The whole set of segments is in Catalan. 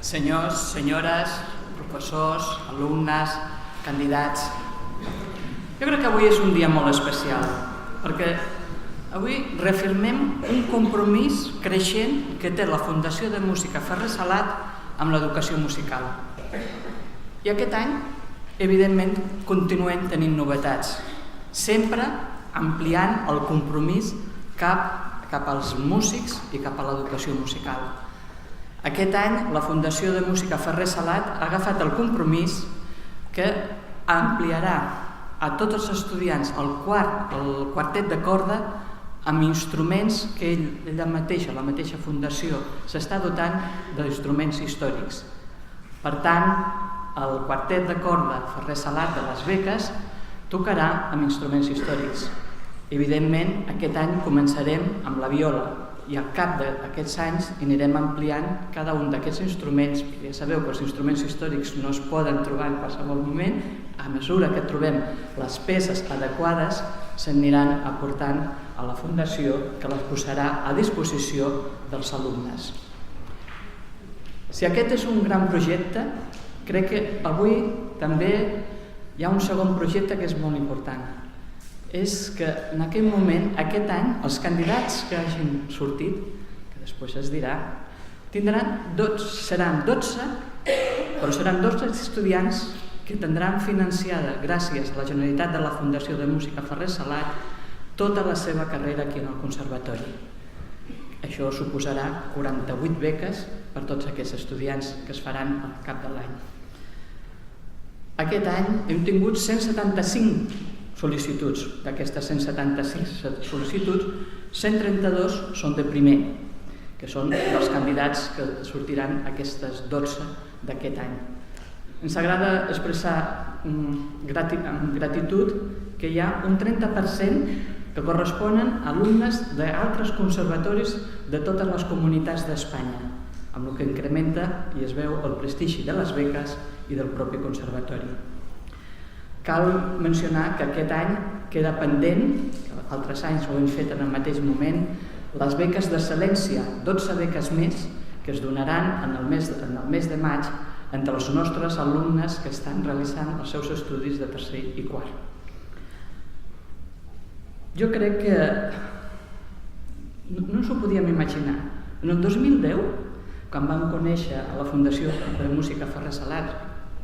Senyors, senyores, professors, alumnes, candidats. Jo crec que avui és un dia molt especial, perquè avui reafirmem un compromís creixent que té la Fundació de Música Ferrer Salat amb l'educació musical. I aquest any, evidentment, continuem tenint novetats, sempre ampliant el compromís cap als músics i cap a l'educació musical. Aquest any, la Fundació de Música Ferrer Salat ha agafat el compromís que ampliarà a tots els estudiants el quartet de corda amb instruments que ella mateixa, la mateixa fundació, s'està dotant d'instruments històrics. Per tant, el quartet de corda Ferrer Salat de les beques tocarà amb instruments històrics. Evidentment, aquest any començarem amb la viola, i al cap d'aquests anys anirem ampliant cada un d'aquests instruments. Ja sabeu que els instruments històrics no es poden trobar en qualsevol moment. A mesura que trobem les peces adequades, s'aniran aportant a la Fundació, que les posarà a disposició dels alumnes. Si aquest és un gran projecte, crec que avui també hi ha un segon projecte que és molt important. És que en aquell moment, aquest any, els candidats que hagin sortit, que després es dirà, seran 12, però seran 12 estudiants que tindran financiada, gràcies a la Generalitat de la Fundació de Música Ferrer Salat, tota la seva carrera aquí en el Conservatori. Això suposarà 48 beques per tots aquests estudiants que es faran al cap de l'any. Aquest any hem tingut 175 sol·licituds. D'aquestes 176 sol·licituds, 132 són de primer, que són els candidats que sortiran aquestes 12 d'aquest any. Ens agrada expressar amb gratitud que hi ha un 30% que corresponen a alumnes d'altres conservatoris de totes les comunitats d'Espanya, amb el que incrementa i es veu el prestigi de les beques i del propi conservatori. Cal mencionar que aquest any queda pendent, altres anys ho hem fet en el mateix moment, les beques d'excel·lència, 12 beques més, que es donaran en el mes de maig entre els nostres alumnes que estan realitzant els seus estudis de tercer i quart. Jo crec que no ens ho podíem imaginar. En el 2010, quan vam conèixer a la Fundació de Música Ferrer Salat,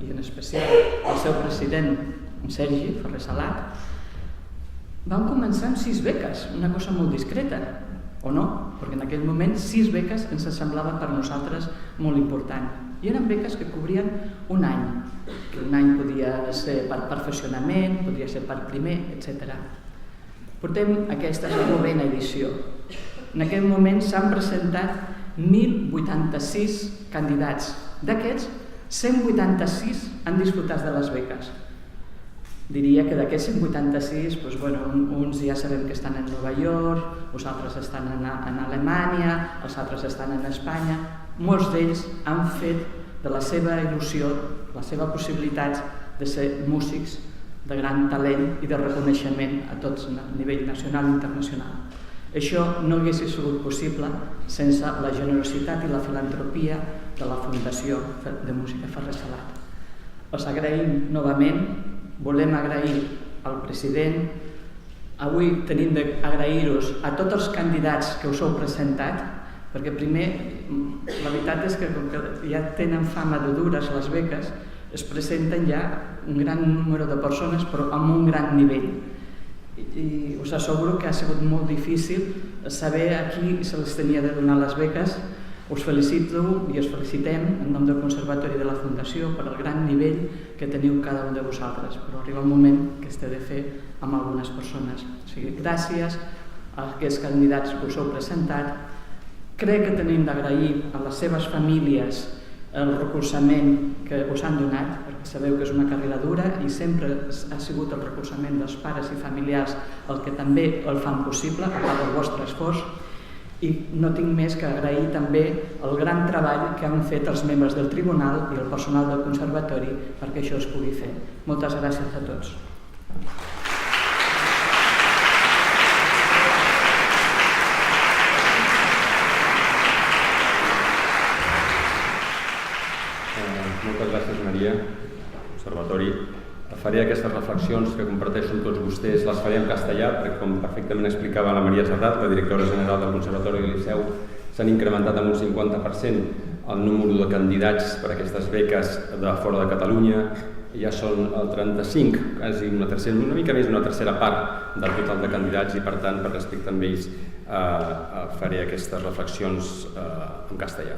i en especial el seu president, en Sergi Ferrer Salat, vam començar amb 6 beques, una cosa molt discreta, o no? Perquè en aquell moment 6 beques ens semblava per nosaltres molt important. I eren beques que cobrien un any, que un any podia ser per perfeccionament, podia ser per primer, etc. Portem aquesta 9ª edició. En aquest moment s'han presentat 1.086 candidats. D'aquests, 186 han disfrutat de les beques. Diria que d'aquests 186, uns ja sabem que estan a Nova York, els altres estan a Alemanya, els altres estan a Espanya. Molts d'ells han fet de la seva il·lusió, la seva possibilitat de ser músics de gran talent i de reconeixement a tots a nivell nacional i internacional. Això no hagués sigut possible sense la generositat i la filantropia de la Fundació de Música Ferrer Salat. Els agraïm novament. Volem agrair al president. Avui tenim d'agrair-vos a tots els candidats que us heu presentat, perquè primer, la veritat és que com que ja tenen fama de dures les beques, es presenten ja un gran número de persones, però amb un gran nivell. I us asseguro que ha sigut molt difícil saber a qui se les tenia de donar les beques. Us felicito i us felicitem en nom del Conservatori de la Fundació per el gran nivell que teniu cada un de vosaltres, però arriba un moment que es té de fer amb algunes persones. O sigui, gràcies a aquests candidats que us heu presentat. Crec que tenim d'agrair a les seves famílies el recolzament que us han donat, perquè sabeu que és una carrera dura i sempre ha sigut el recolzament dels pares i familiars el que també el fan possible, a part del vostre esforç, i no tinc més que agrair també el gran treball que han fet els membres del tribunal i el personal del conservatori perquè això es pugui fer. Moltes gràcies a tots. Moltes gràcies, Maria. Conservatori. Faré aquestes reflexions que comparteixo amb tots vostès, les faré en castellà, perquè com perfectament explicava la Maria Serrat, la directora general del Conservatori del Liceu, s'han incrementat amb un 50% el número de candidats per a aquestes beques de fora de Catalunya. Ja són el 35, quasi una mica més d'una tercera part del total de candidats i, per tant, per respecte amb ells, faré aquestes reflexions en castellà.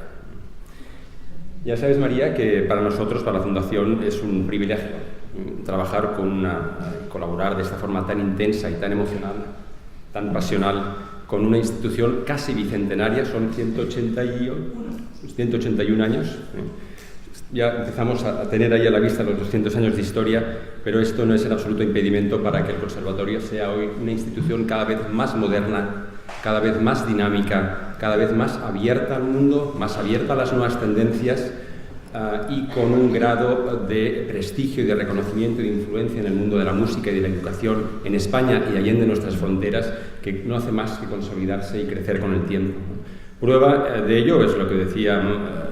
Ya sabes, María, que para nosotros, para la Fundación, es un privilegio trabajar colaborar de esta forma tan intensa y tan emocional, tan pasional, con una institución casi bicentenaria, son 181 años. Ya empezamos a tener ahí a la vista los 200 años de historia, pero esto no es en absoluto impedimento para que el Conservatorio sea hoy una institución cada vez más moderna, cada vez más dinámica, cada vez más abierta al mundo, más abierta a las nuevas tendencias y con un grado de prestigio y de reconocimiento y de influencia en el mundo de la música y de la educación en España y allende nuestras fronteras, que no hace más que consolidarse y crecer con el tiempo. Prueba de ello es lo que decía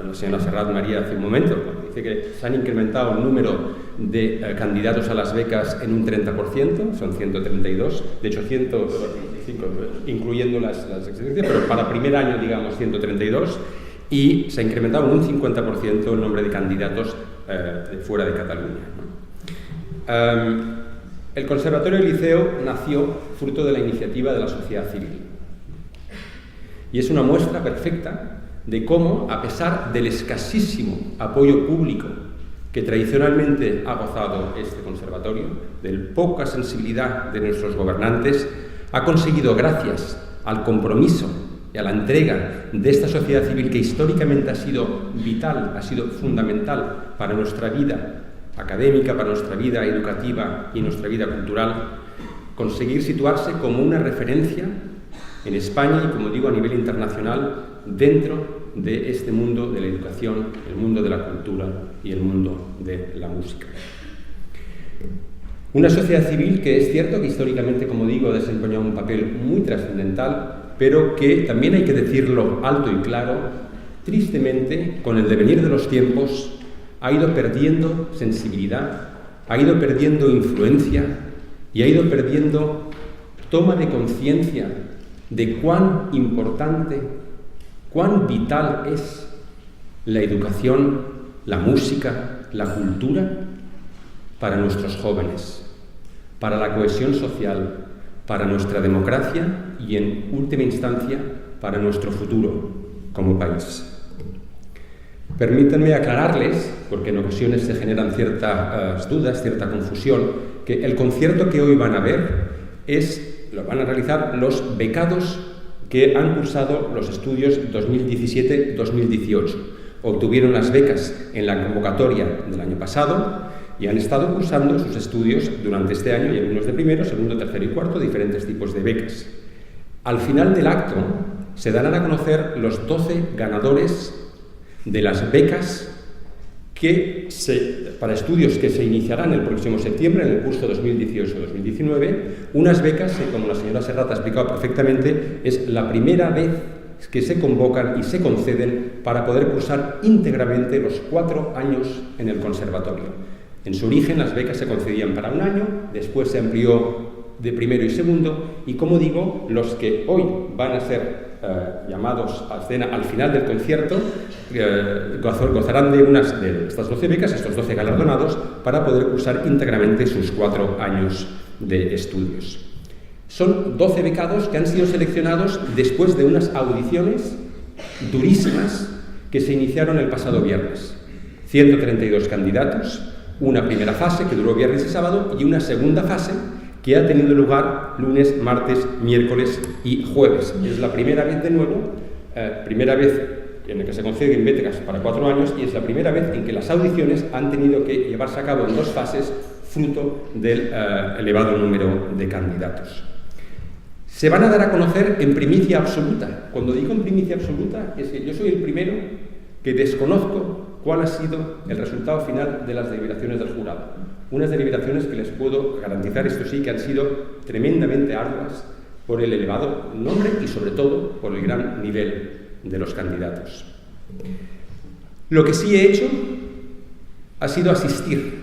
la señora Serrat María hace un momento. Dice que se han incrementado el número de candidatos a las becas en un 30%, son 132, de hecho 105, incluyendo las exigencias, pero para primer año, digamos, 132, y se ha incrementado en un 50% el nombre de candidatos de fuera de Cataluña. El Conservatorio del Liceo nació fruto de la iniciativa de la sociedad civil. Y es una muestra perfecta de cómo, a pesar del escasísimo apoyo público que tradicionalmente ha gozado este conservatorio, de poca sensibilidad de nuestros gobernantes, ha conseguido, gracias al compromiso y a la entrega de esta sociedad civil que históricamente ha sido vital, ha sido fundamental para nuestra vida académica, para nuestra vida educativa y nuestra vida cultural, conseguir situarse como una referencia en España y, como digo, a nivel internacional dentro de este mundo de la educación, el mundo de la cultura y el mundo de la música. Una sociedad civil que es cierto que históricamente, como digo, ha desempeñado un papel muy trascendental, pero que también hay que decirlo alto y claro, tristemente, con el devenir de los tiempos, ha ido perdiendo sensibilidad, ha ido perdiendo influencia y ha ido perdiendo toma de conciencia de cuán importante, cuán vital es la educación, la música, la cultura para nuestros jóvenes, para la cohesión social, para nuestra democracia y, en última instancia, para nuestro futuro como país. Permítanme aclararles, porque en ocasiones se generan ciertas dudas, cierta confusión, que el concierto que hoy van a ver lo van a realizar los becados que han cursado los estudios 2017-2018. Obtuvieron las becas en la convocatoria del año pasado y han estado cursando sus estudios durante este año, y algunos de primero, segundo, tercero y cuarto, diferentes tipos de becas. Al final del acto se darán a conocer los 12 ganadores de las becas para estudios que se iniciarán el próximo septiembre en el curso 2018-2019, unas becas que, como la señora Serrat ha explicado perfectamente, es la primera vez que se convocan y se conceden para poder cursar íntegramente los 4 años en el conservatorio. En su origen las becas se concedían para un año, después se amplió de primero y segundo, y, como digo, los que hoy van a ser llamados a escena al final del concierto gozarán de estas 12 becas, estos 12 galardonados, para poder cursar íntegramente sus 4 años de estudios. Son 12 becados que han sido seleccionados después de unas audiciones durísimas que se iniciaron el pasado viernes. 132 candidatos, una primera fase que duró viernes y sábado y una segunda fase que ha tenido lugar lunes, martes, miércoles y jueves. Es la primera vez, de nuevo, primera vez en el que se conceden becas para 4 años y es la primera vez en que las audiciones han tenido que llevarse a cabo en 2 fases, fruto del elevado número de candidatos. Se van a dar a conocer en primicia absoluta. Cuando digo en primicia absoluta, es que yo soy el primero que desconozco cuál ha sido el resultado final de las deliberaciones del jurado. Unas deliberaciones que les puedo garantizar, esto sí, que han sido tremendamente arduas por el elevado nombre y sobre todo por el gran nivel de los candidatos. Lo que sí he hecho ha sido asistir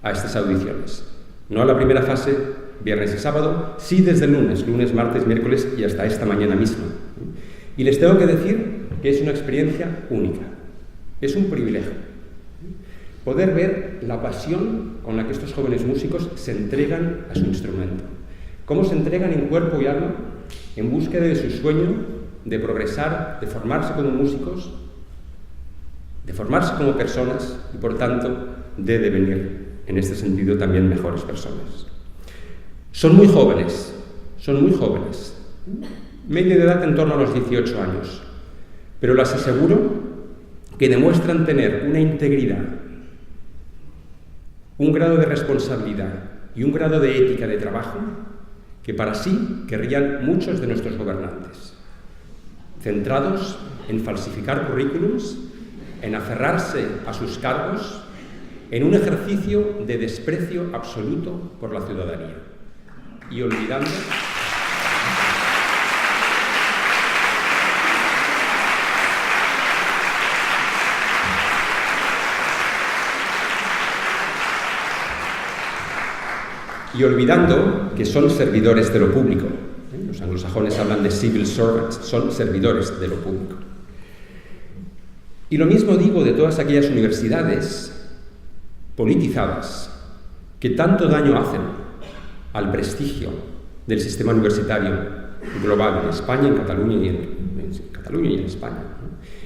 a estas audiciones. No a la primera fase, viernes y sábado, sí desde el lunes, martes, miércoles y hasta esta mañana misma. Y les tengo que decir que es una experiencia única. Es un privilegio poder ver la pasión con la que estos jóvenes músicos se entregan a su instrumento. Cómo se entregan en cuerpo y alma en búsqueda de su sueño de progresar, de formarse como músicos, de formarse como personas y, por tanto, de devenir, en este sentido, también mejores personas. Son muy jóvenes, media de edad en torno a los 18 años, pero les aseguro que demuestran tener una integridad, un grado de responsabilidad y un grado de ética de trabajo que para sí querrían muchos de nuestros gobernantes, centrados en falsificar currículums, en aferrarse a sus cargos, en un ejercicio de desprecio absoluto por la ciudadanía y olvidando que son servidores de lo público. Los anglosajones hablan de civil servants, son servidores de lo público. Y lo mismo digo de todas aquellas universidades politizadas que tanto daño hacen al prestigio del sistema universitario global en España, en Cataluña y en España.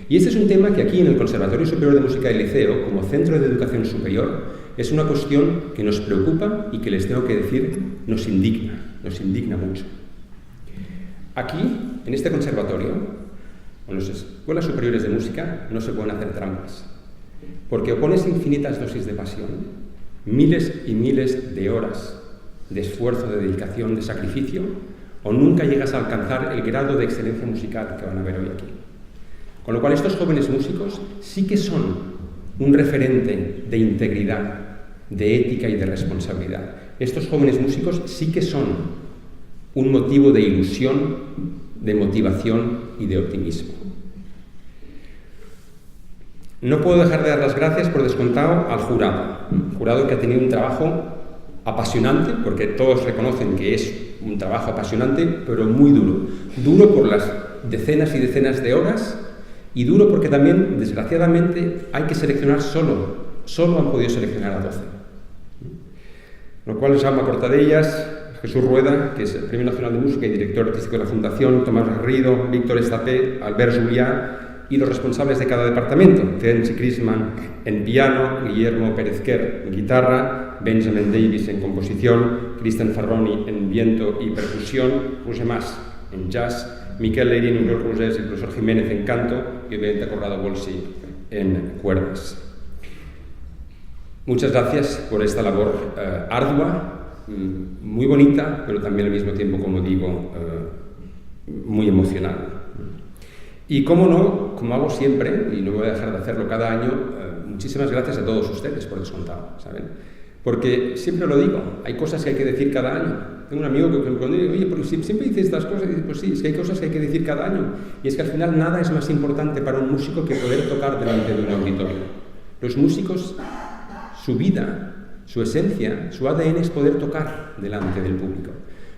Y este es un tema que aquí en el Conservatorio Superior de Música y Liceo, como centro de educación superior, es una cuestión que nos preocupa y que les tengo que decir nos indigna mucho. Aquí, en este conservatorio, en las escuelas superiores de música, no se pueden hacer trampas, porque o pones infinitas dosis de pasión, miles y miles de horas de esfuerzo, de dedicación, de sacrificio, o nunca llegas a alcanzar el grado de excelencia musical que van a ver hoy aquí. Con lo cual, estos jóvenes músicos sí que son un referente de integridad, de ética y de responsabilidad. Estos jóvenes músicos sí que son un motivo de ilusión, de motivación y de optimismo. No puedo dejar de dar las gracias por descontado al jurado que ha tenido un trabajo apasionante, porque todos reconocen que es un trabajo apasionante, pero muy duro. Duro por las decenas y decenas de horas y duro porque también, desgraciadamente, hay que seleccionar solo han podido seleccionar a 12. Lo cual Jaume Cortadellas, Jesús Rueda, que es el Premio Nacional de Música y director artístico de la Fundación, Tomás Garrido, Víctor Estapé, Albert Juliá y los responsables de cada departamento, Ferenc Crisman en piano, Guillermo Pérez Quer en guitarra, Benjamin Davis en composición, Cristian Farroni en viento y percusión, Roger Mas en jazz, Miquel Leirín, Oriol Rosés y el profesor Jiménez en canto y obviamente Corrado Bolsi en cuerdas. Muchas gracias por esta labor ardua, muy bonita, pero también al mismo tiempo, como digo, muy emocional. Y cómo no, como hago siempre, y no voy a dejar de hacerlo cada año, muchísimas gracias a todos ustedes por descontado, ¿saben? Porque siempre lo digo, hay cosas que hay que decir cada año. Tengo un amigo que cuando digo, oye, porque siempre dices estas cosas, y dice, pues sí, es que hay cosas que hay que decir cada año. Y es que al final nada es más importante para un músico que poder tocar delante de un auditorio. Los músicos, su vida, su esencia, su ADN es poder tocar delante del público.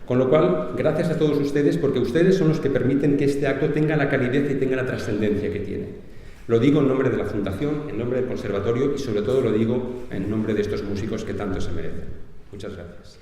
Con lo cual, gracias a todos ustedes, porque ustedes son los que permiten que este acto tenga la calidez y tenga la trascendencia que tiene. Lo digo en nombre de la Fundación, en nombre del Conservatorio y sobre todo lo digo en nombre de estos músicos que tanto se merecen. Muchas gracias.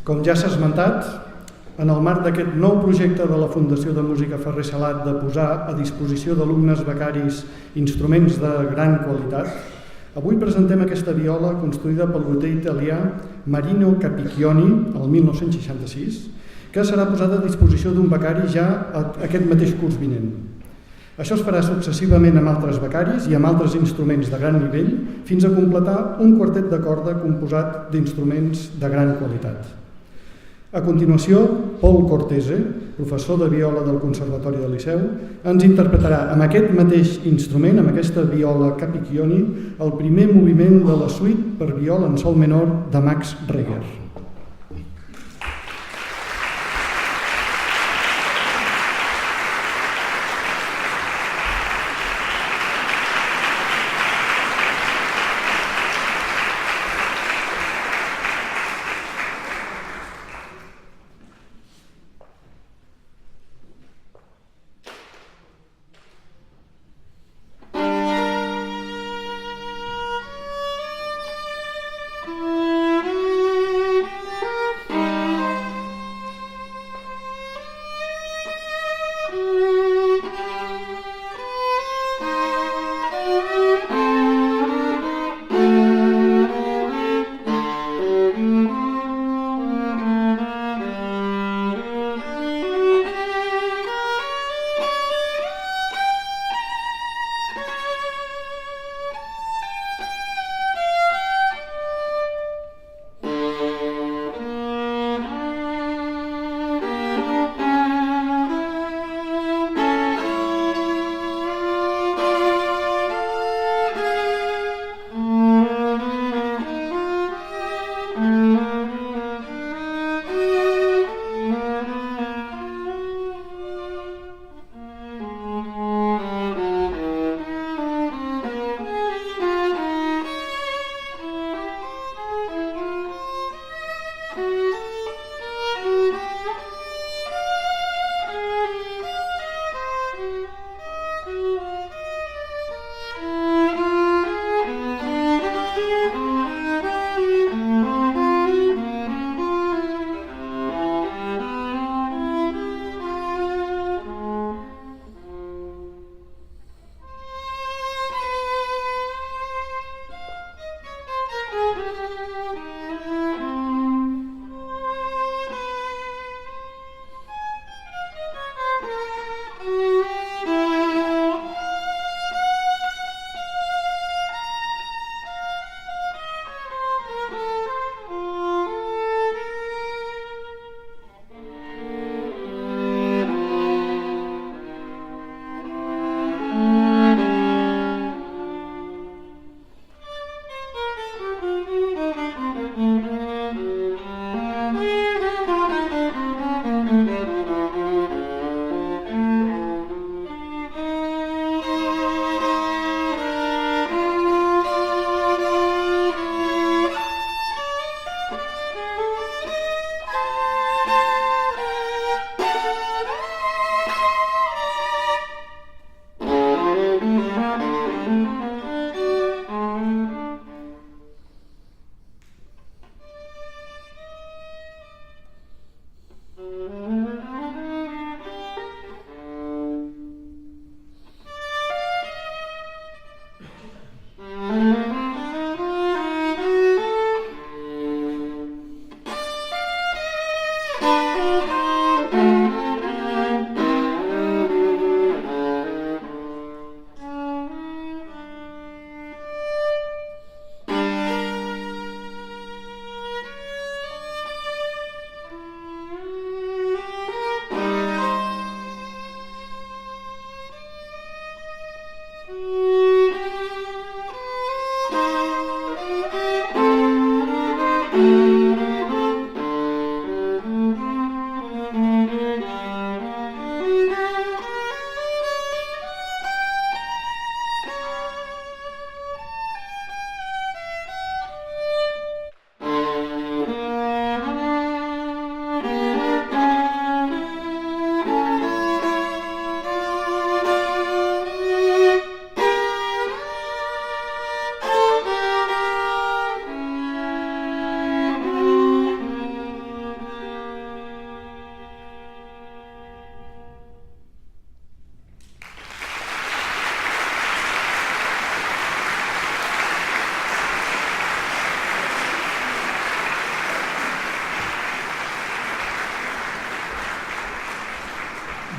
Com ja s'ha esmentat, en el marc d'aquest nou projecte de la Fundació de Música Ferrer Salat de posar a disposició d'alumnes becaris instruments de gran qualitat, avui presentem aquesta viola construïda pel luthier italià Marino Capicchioni el 1966, que serà posada a disposició d'un becari ja aquest mateix curs vinent. Això es farà successivament amb altres becaris i amb altres instruments de gran nivell fins a completar un quartet de corda composat d'instruments de gran qualitat. A continuació, Paul Cortese, professor de viola del Conservatori del Liceu, ens interpretarà amb aquest mateix instrument, amb aquesta viola Capicchioni, el primer moviment de la suite per viola en sol menor de Max Reger.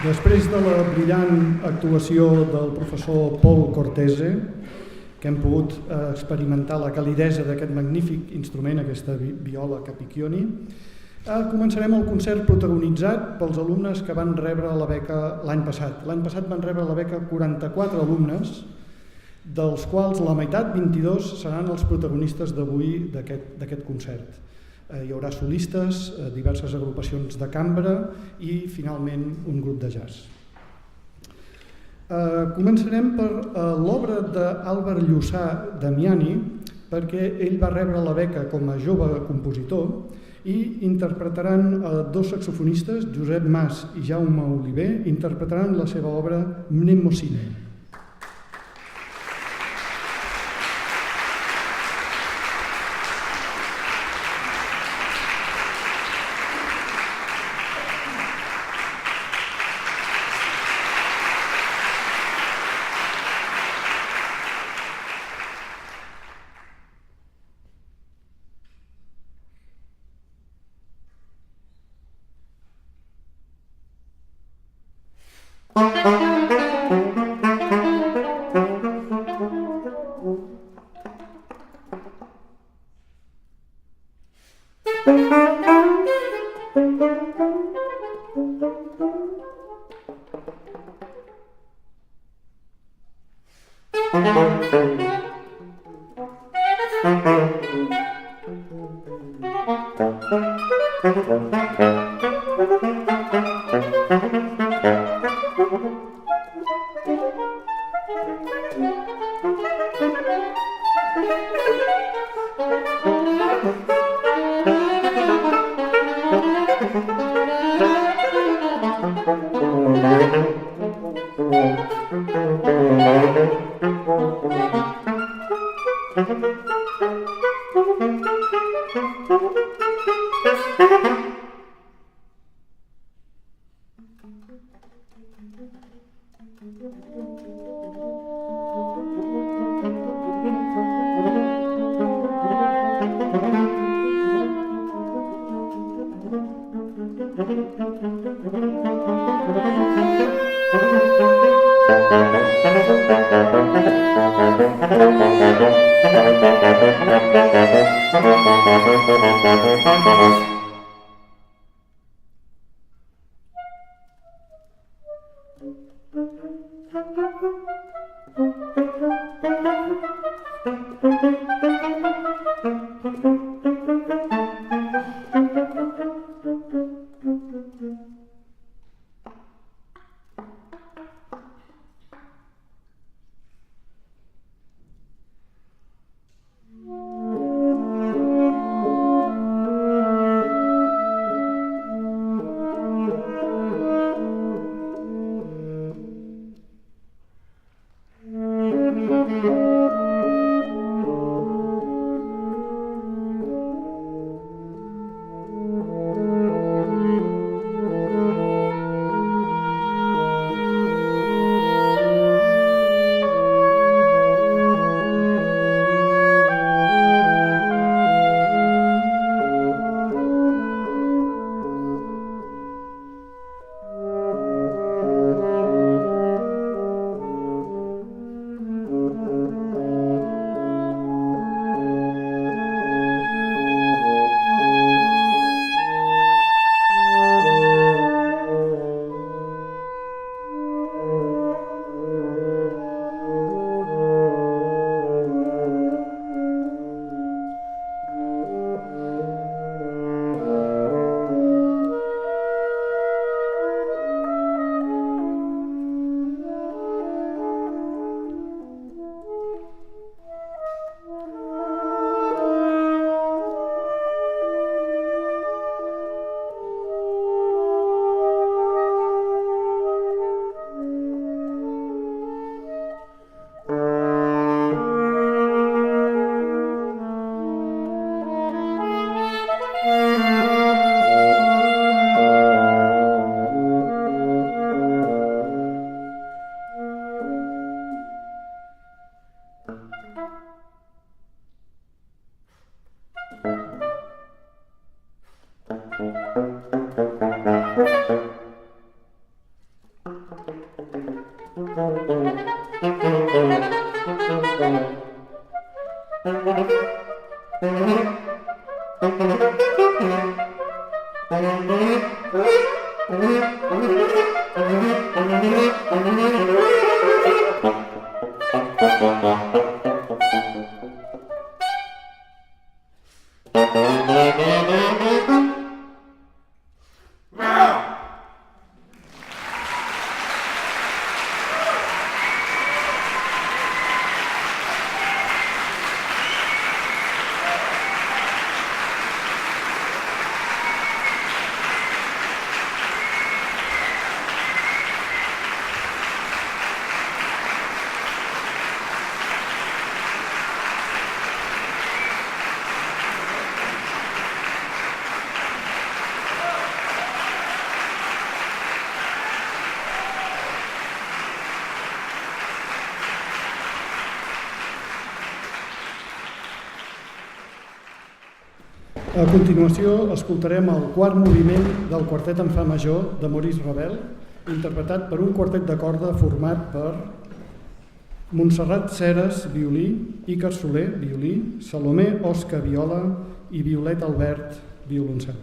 Després de la brillant actuació del professor Paul Cortese, que hem pogut experimentar la calidesa d'aquest magnífic instrument, aquesta viola Capicchioni, començarem el concert protagonitzat pels alumnes que van rebre la beca l'any passat. L'any passat van rebre la beca 44 alumnes, dels quals la meitat, 22, seran els protagonistes d'avui d'aquest concert. Hi haurà solistes, diverses agrupacions de cambra i, finalment, un grup de jazz. Començarem per l'obra d'Àlvar Llussà Damiani, perquè ell va rebre la beca com a jove compositor i interpretaran dos saxofonistes, Josep Mas i Jaume Oliver, interpretaran la seva obra Mnemosine. A continuació, escoltarem el quart moviment del quartet en fa major de Maurice Ravel, interpretat per un quartet de corda format per Montserrat Ceres, violí, Iker Soler, violí, Salomé Osca, viola i Violet Albert, violoncel.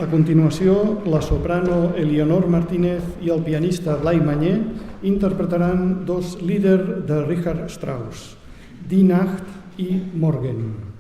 A continuació, la soprano Eleonor Martínez i el pianista Blai Mañé interpretaran dos Lieder de Richard Strauss, Die Nacht i Morgen.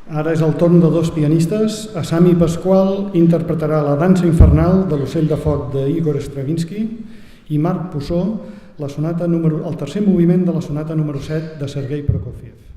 Ara és el torn de dos pianistes. Assami Pasqual interpretarà la dansa infernal de l'ocell de foc d'Igor Stravinsky i Marc Pussó el tercer moviment de la sonata número 7 de Sergei Prokofiev.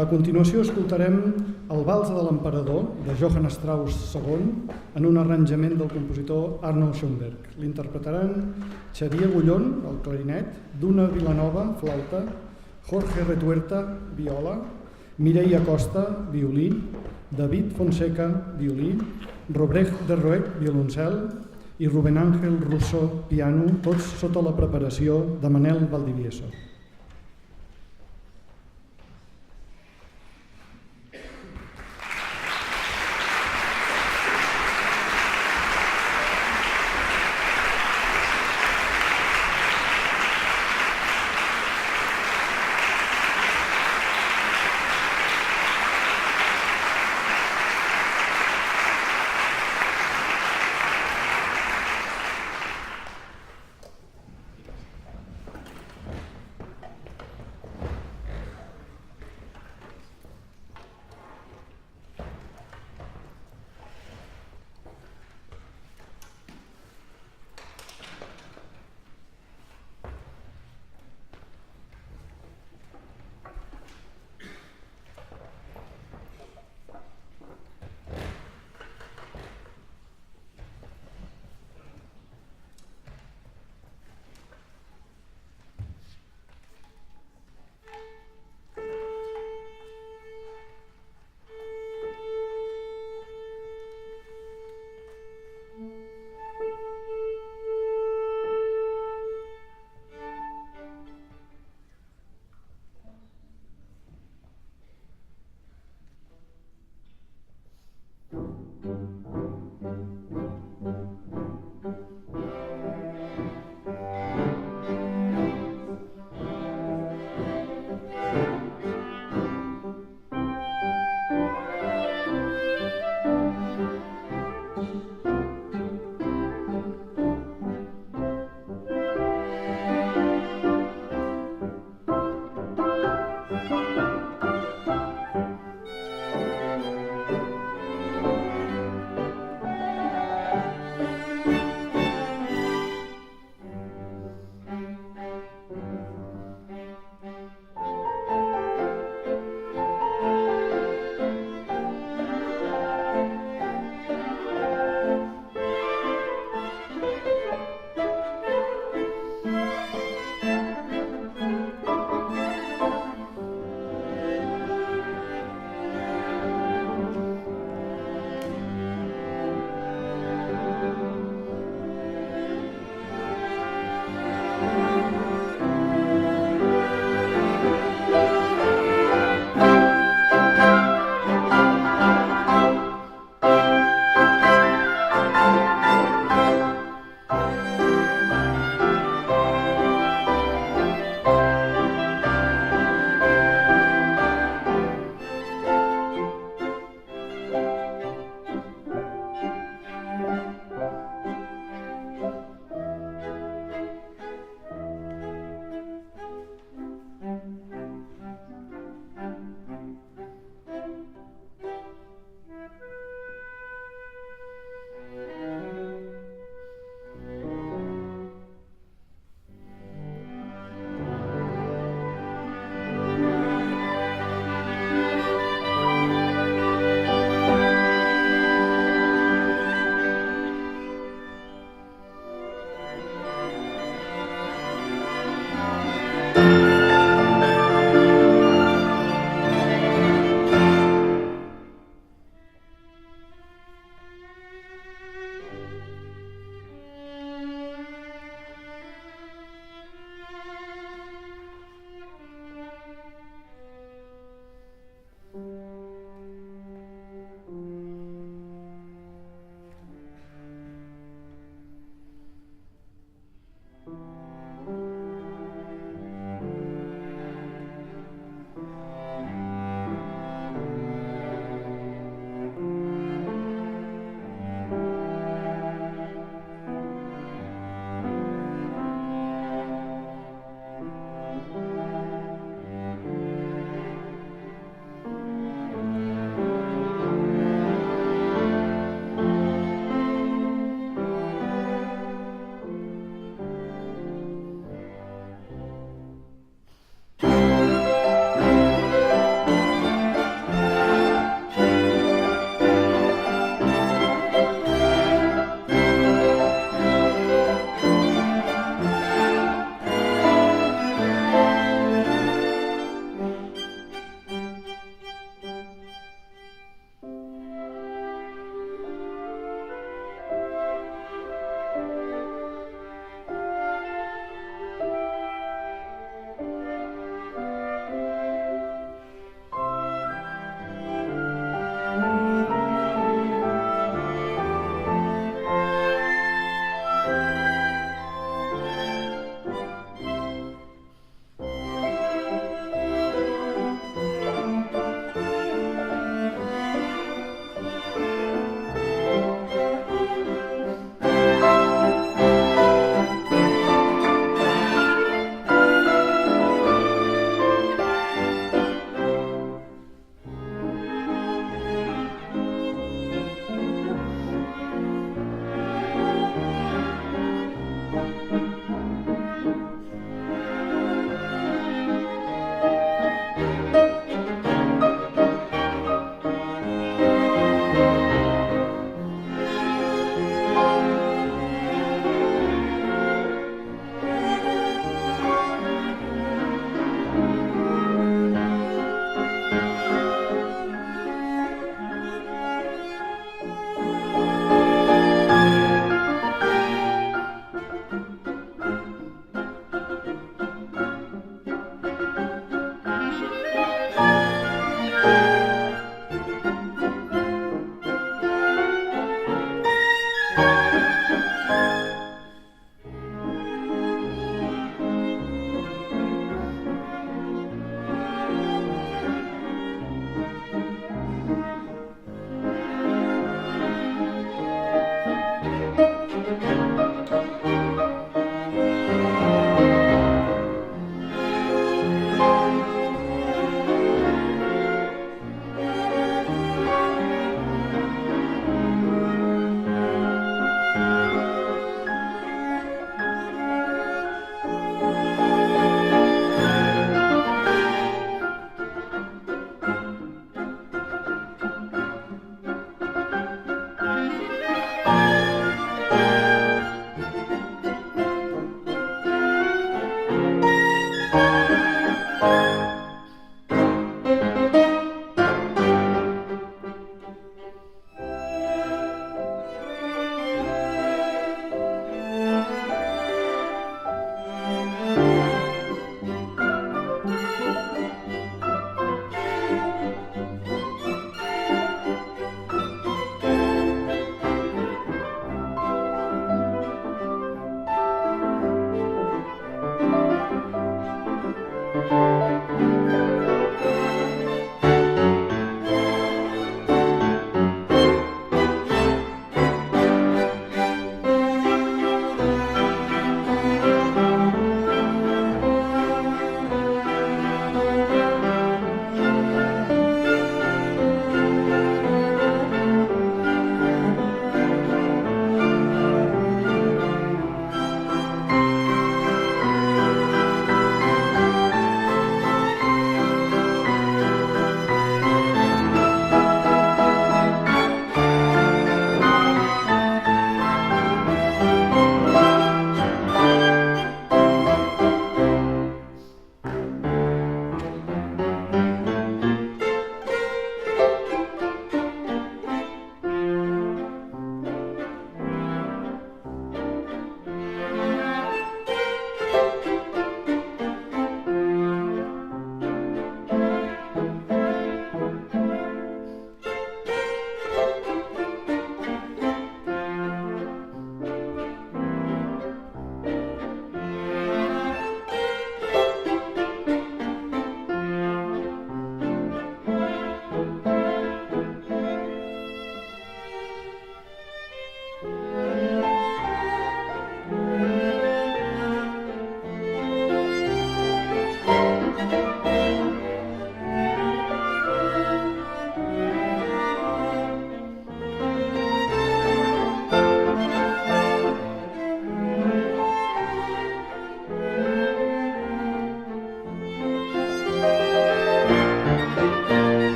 A continuació escoltarem el Vals de l'Emperador, de Johann Strauss II, en un arranjament del compositor Arnold Schoenberg. L'interpretaran Xavier Gullón, al clarinet, Duna Vilanova, flauta, Jorge Retuerta, viola, Mireia Costa, violí, David Fonseca, violí, Robrecht de Roec, violoncel, i Rubén Ángel Russo, piano, tots sota la preparació de Manel Valdivieso.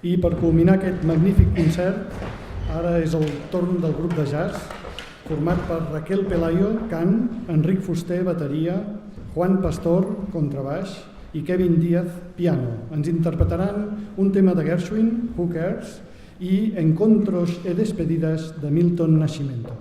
I per culminar aquest magnífic concert, ara és el torn del grup de jazz, format per Raquel Pelayo, cant, Enric Fuster, bateria, Juan Pastor, contrabaix, i Kevin Díaz, piano. Ens interpretaran un tema de Gershwin, Who Cares, i Encontros e Despedidas de Milton Nascimento.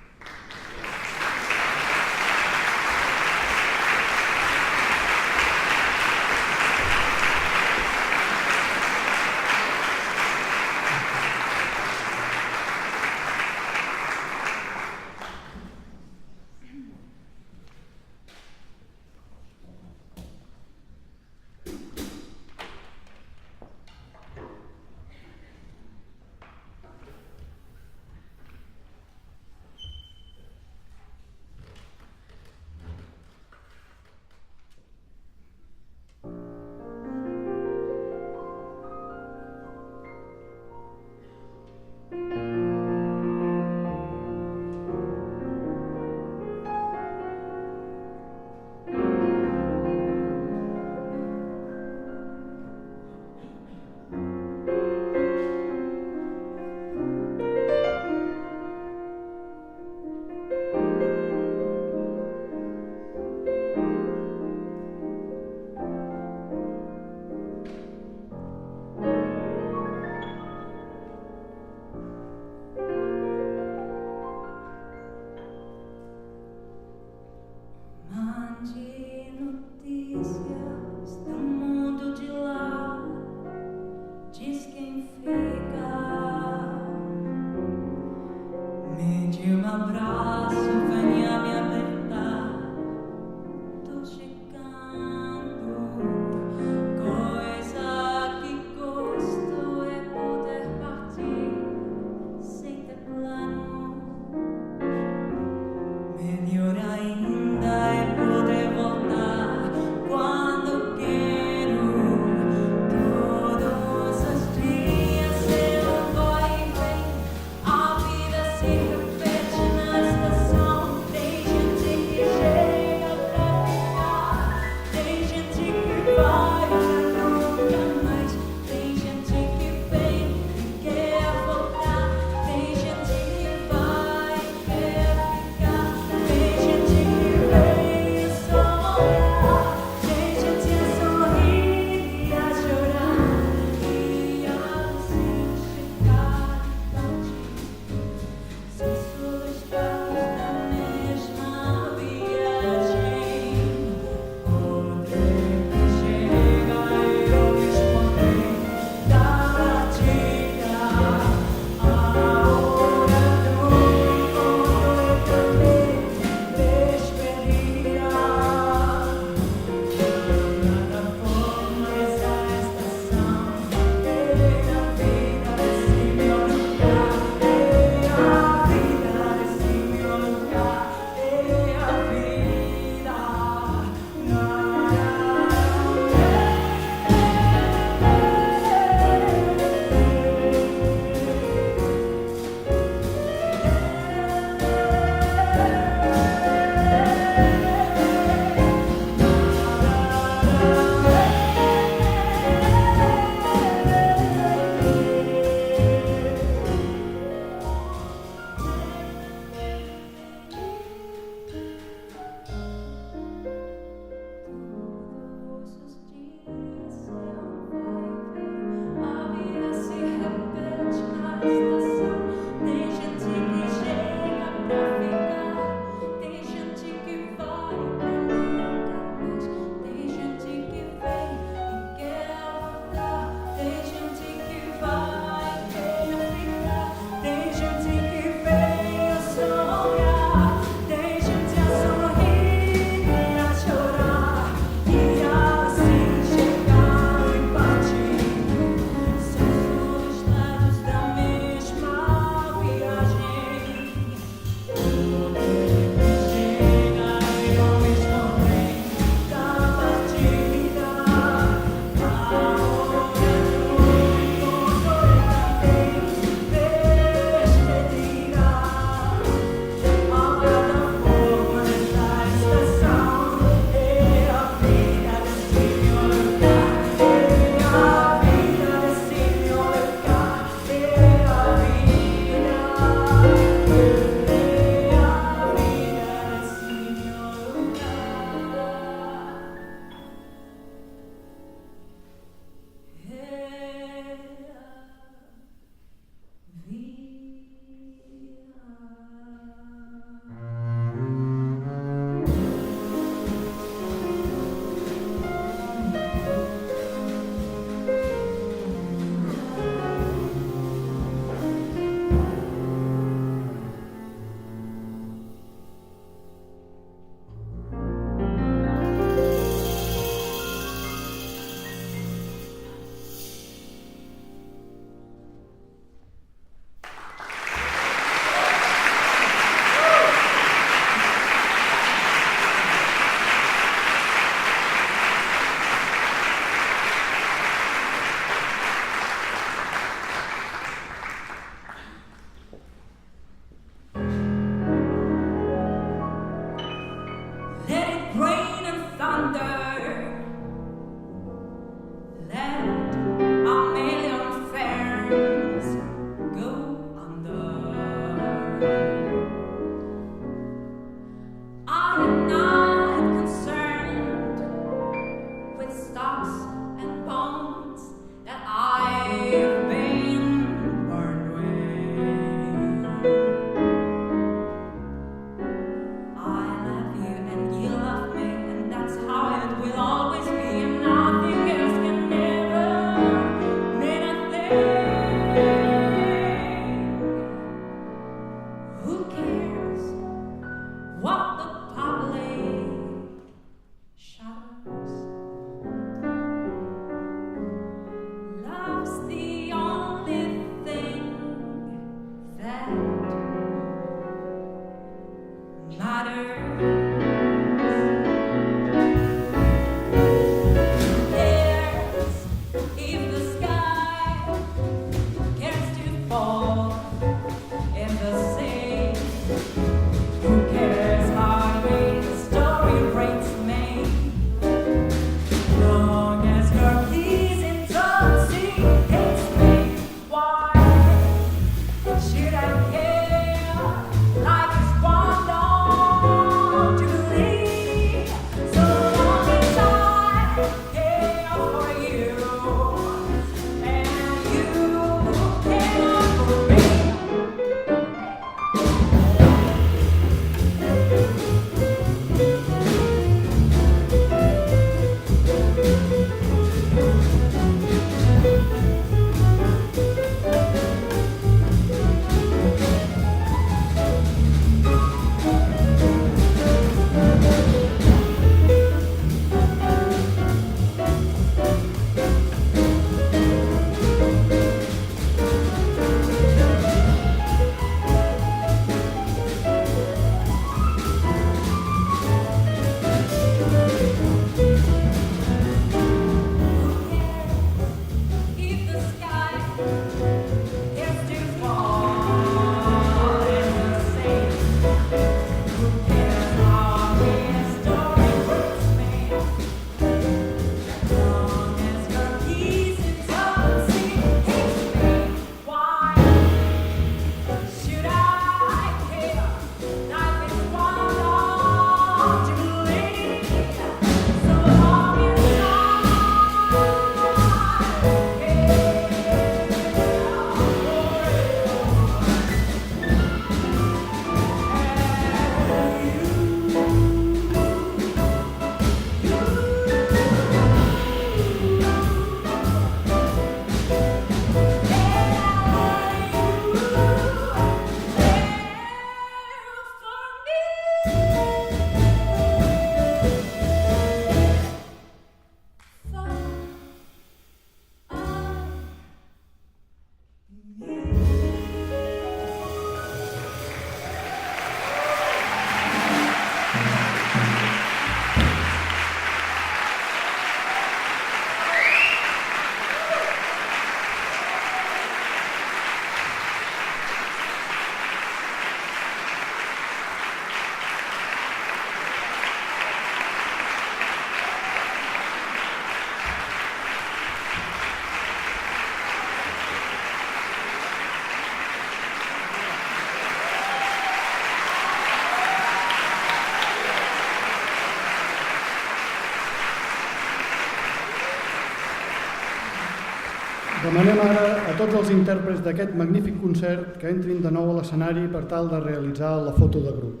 Demanem ara a tots els intèrprets d'aquest magnífic concert que entrin de nou a l'escenari per tal de realitzar la foto de grup.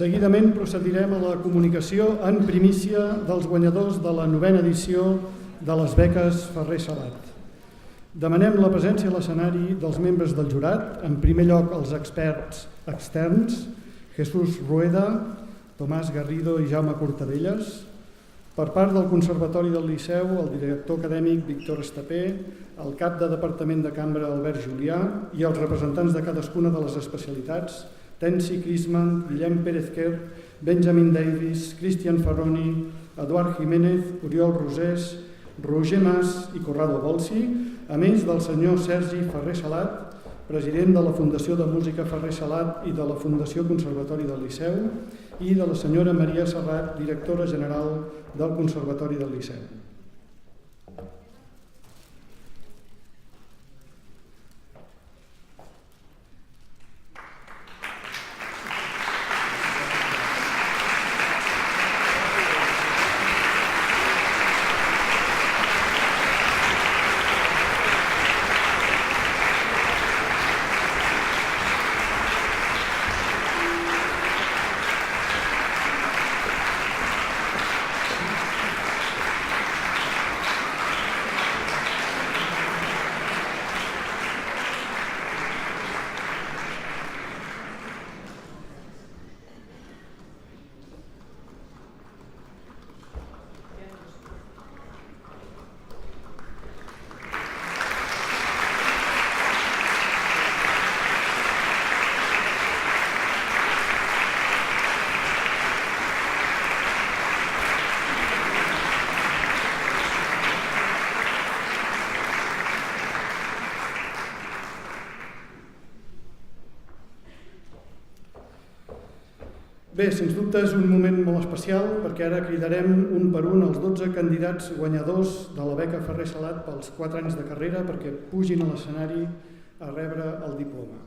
Seguidament procedirem a la comunicació en primícia dels guanyadors de la 9a edició de les beques Ferrer Salat. Demanem la presència a l'escenari dels membres del jurat, en primer lloc els experts externs, Jesús Rueda, Tomàs Garrido i Jaume Cortadellas, per part del Conservatori del Liceu, el director acadèmic Víctor Estapé, el cap de Departament de Cambra Albert Julià i els representants de cadascuna de les especialitats, Tensi Crisman, Guillem Pérez-Quer, Benjamin Davis, Cristian Faroni, Eduard Jiménez, Oriol Rosés, Roger Mas i Corrado Bolsi, a més del senyor Sergi Ferrer Salat, president de la Fundació de Música Ferrer Salat i de la Fundació Conservatori del Liceu, i de la senyora Maria Serrat, directora general del Conservatori del Liceu. Bé, sens dubte és un moment molt especial perquè ara cridarem un per un els 12 candidats guanyadors de la beca Ferrer Salat pels 4 anys de carrera perquè pugin a l'escenari a rebre el diploma.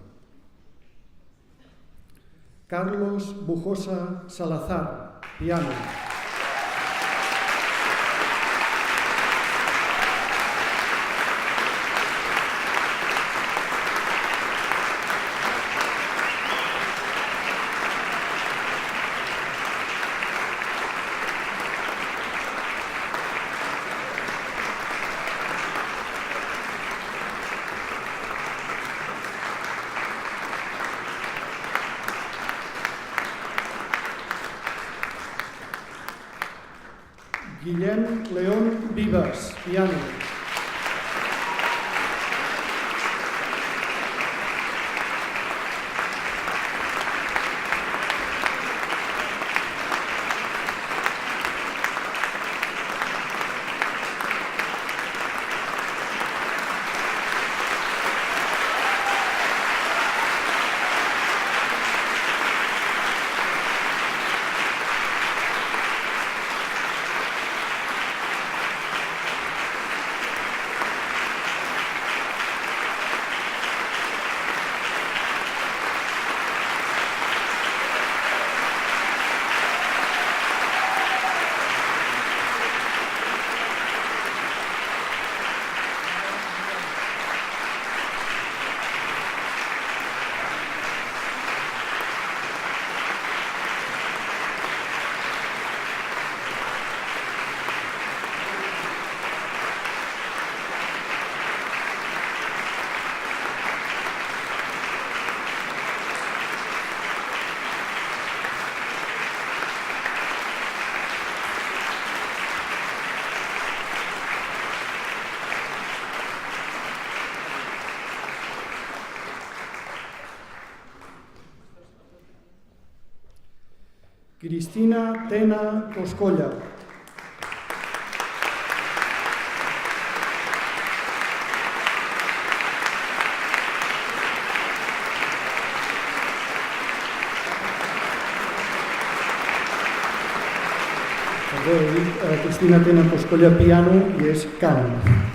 Carlos Bujosa Salazar, piano. Guillem León Vivas, piano. Cristina Tena Coscolla. Cristina Tena Coscolla piano i és cant.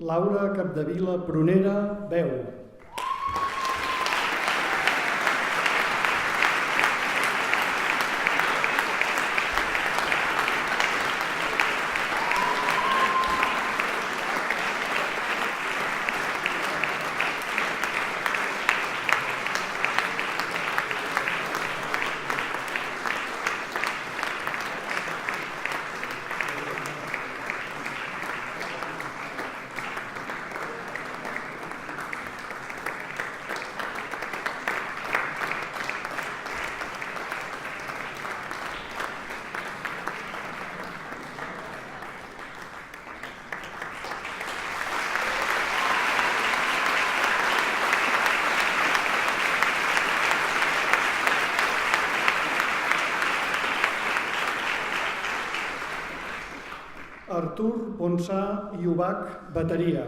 Laura Capdevila Prunera, veu. Artur Ponsà i Ubach, bateria.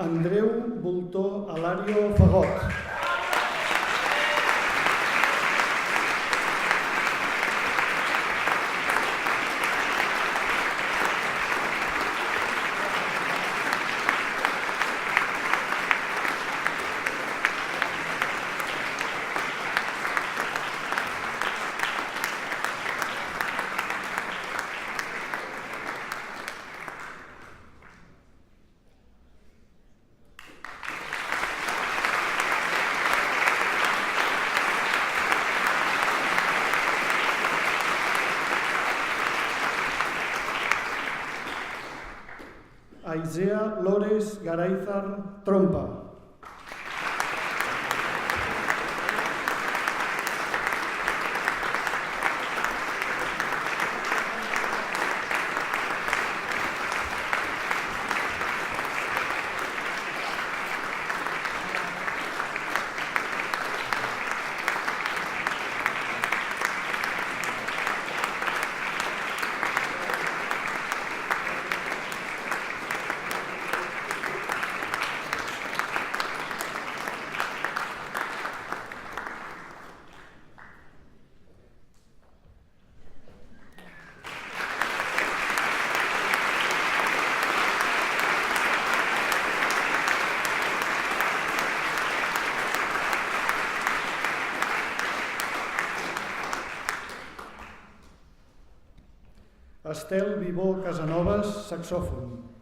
Andreu Voltor Alario Fagot. Aizea Lores Garaizar, trompa. Estel Vivó Casanovas, saxòfon.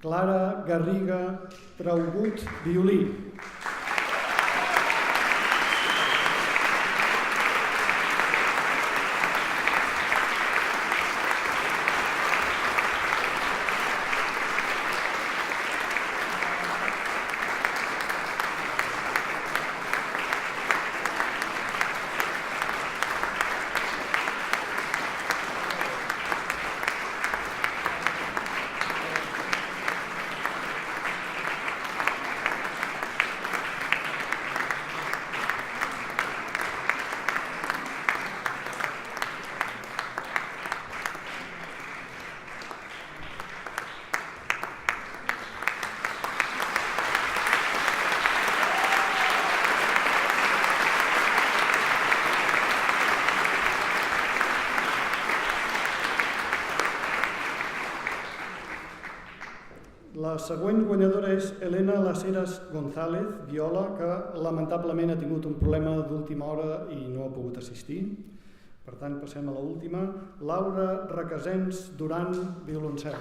Clara Garriga Traugut, violí. La següent guanyadora és Elena Laceras González, viola, que lamentablement ha tingut un problema d'última hora i no ha pogut assistir. Per tant, passem a l'última. Laura Requesens Duran, violoncel.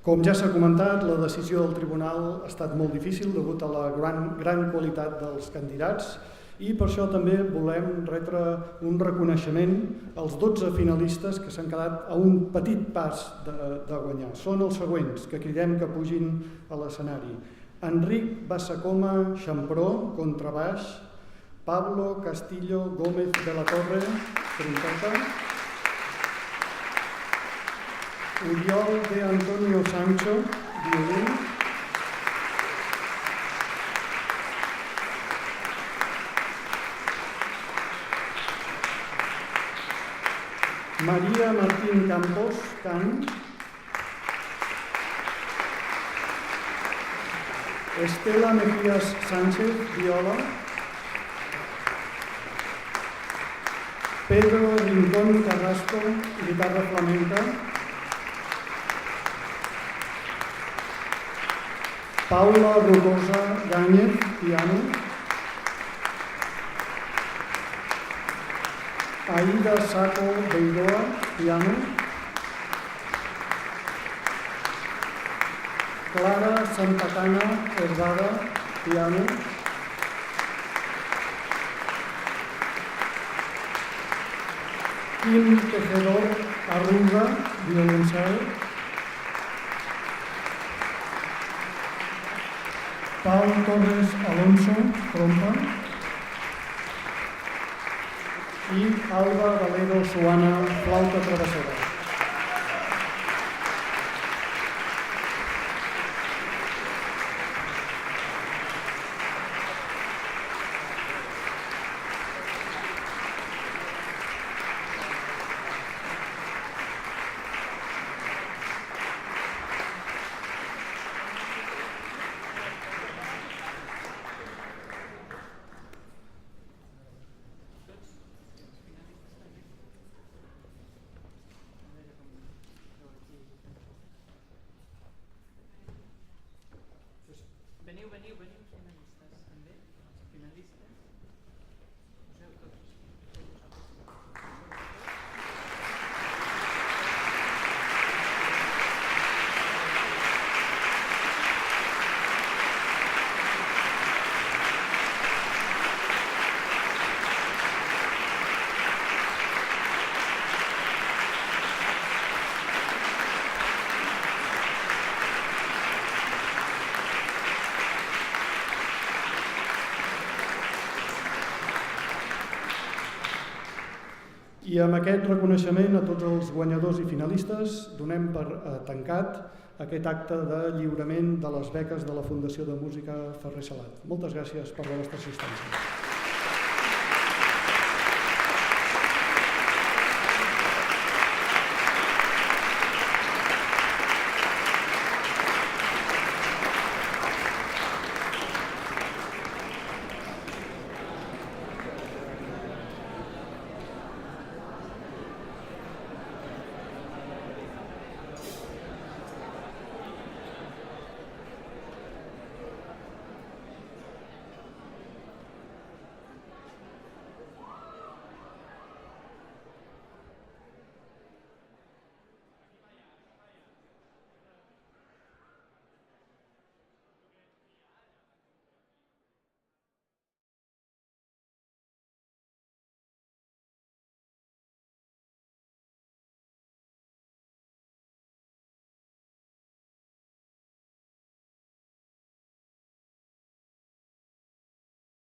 Com ja s'ha comentat, la decisió del tribunal ha estat molt difícil degut a la gran qualitat dels candidats i per això també volem retre un reconeixement als 12 finalistes que s'han quedat a un petit pas de guanyar. Són els següents, que cridem que pugin a l'escenari. Enric Bassacoma Xampró, contrabaix, Pablo Castillo Gómez de la Torre, trompeta, Oriol de Antonio Sancho, violí, María Martín Campos, cant, Estela Mejías Sánchez, viola, Pedro Rincón Carrasco, guitarra flamenca, Paula Rugosa Gáñez, piano, Aida Saco Beiroa, piano, Clara Santacana Herbada, piano, Kim Tejedor Arruga, violoncel, Pau Torres Alonso, trompa, i Alba Valero Suana, flauta travessera. Veniu, finalistes, també. Els finalistes. Poseu tots. I amb aquest reconeixement a tots els guanyadors i finalistes donem per tancat aquest acte de lliurament de les beques de la Fundació de Música Ferrer Salat. Moltes gràcies per la vostra assistència.